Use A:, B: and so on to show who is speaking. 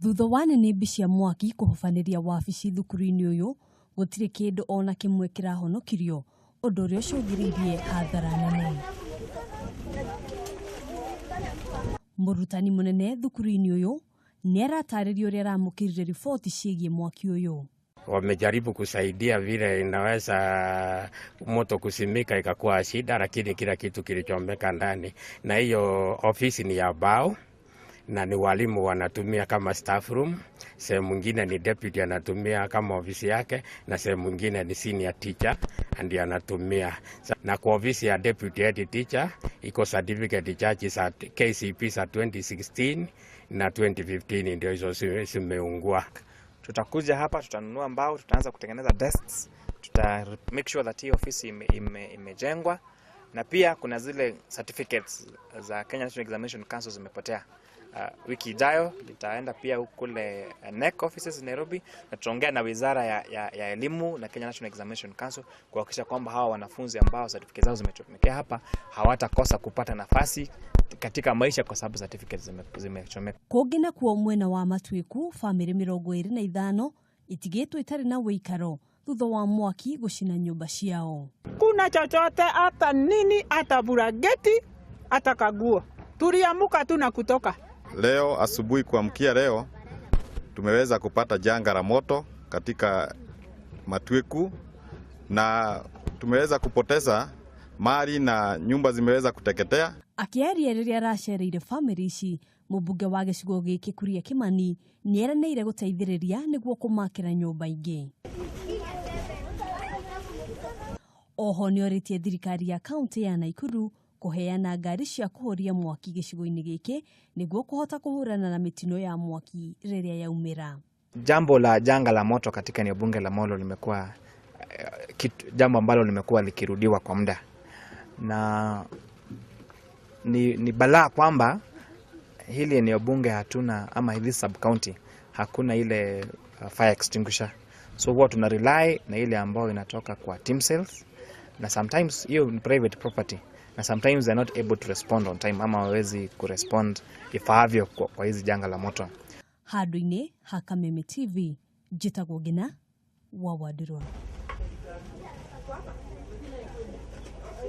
A: Thutha wa nene cia mwaki kuhofaniria wabici thukuru-ini uyu gutire kindu ona kimwe kirahonokirio undu uria ucungiririe hathara nene. Murutani munene thukuru-ini uyu niarataririo uria aramukirire riboti ciigie mwaki uyu.
B: Wamejaribu kusaidia vile inaweza moto kusimika ikakuwa shida, lakini kila kitu kilichomeka ndani, na hiyo ofisi ni ya bao na ni walimu wanatumia kama staff room, sehemu nyingine ni deputy anatumia kama ofisi yake, na sehemu nyingine ni senior teacher ndiye anatumia. Na kwa ofisi ya deputy head teacher iko certificate charge za KCP za 2016 na 2015 ndio hizo zimeungua.
C: Tutakuja hapa, tutanunua mbao, tutaanza kutengeneza desks, make sure that hii ofisi imejengwa, na pia kuna zile certificates za Kenya National Examination Council zimepotea. Wiki ijayo nitaenda pia kule NEC offices Nairobi, na tutaongea na wizara ya elimu na Kenya National Examination Council kuhakikisha kwamba hawa wanafunzi ambao certificates zao zimechomekea hapa hawatakosa kupata nafasi katika maisha kwa sababu certificates zimechomeka.
A: Kugina kwa mwena wa matwiku family 25 itigitwo itari na wikaro thutha wa mwaki gucina nyumba ciao.
D: Kuna chochote hata nini, hata burageti, hata kaguo. Tuliamuka tu na kutoka.
E: Leo asubuhi kuamkia leo tumeweza kupata janga la moto katika matwiku, na tumeweza kupoteza mali na nyumba zimeweza kuteketea.
A: Akiaria riria aracereire family ici, mubunge wa gicigo giki Kuria Kimani nieranĩire guteithĩrĩria niguo kumakĩra nyumba ingi. Oho nioritie thirikari ya kaunti ya Nakuru kuheana ngari cia kuhoria mwaki gicigo-ini giki niguo kuhota kuhurana na mitino ya mwaki riria yaumira.
C: Jambo la janga la moto katika eneo bunge la Molo limekuwa jambo ambalo limekuwa likirudiwa kwa muda, na ni balaa kwamba hili eneo bunge hatuna, ama hili sub county hakuna ile fire extinguisher, so huwa tuna rely na ile ambayo inatoka kwa team cells, na sometimes hiyo ni private property, na sometimes they're not able to respond on time, ama hawezi kurespond ifaavyo kwa hizi janga la moto.
A: Handũ-inĩ ha Kameme TV, njĩtagwo Ngina wa Wadirwa.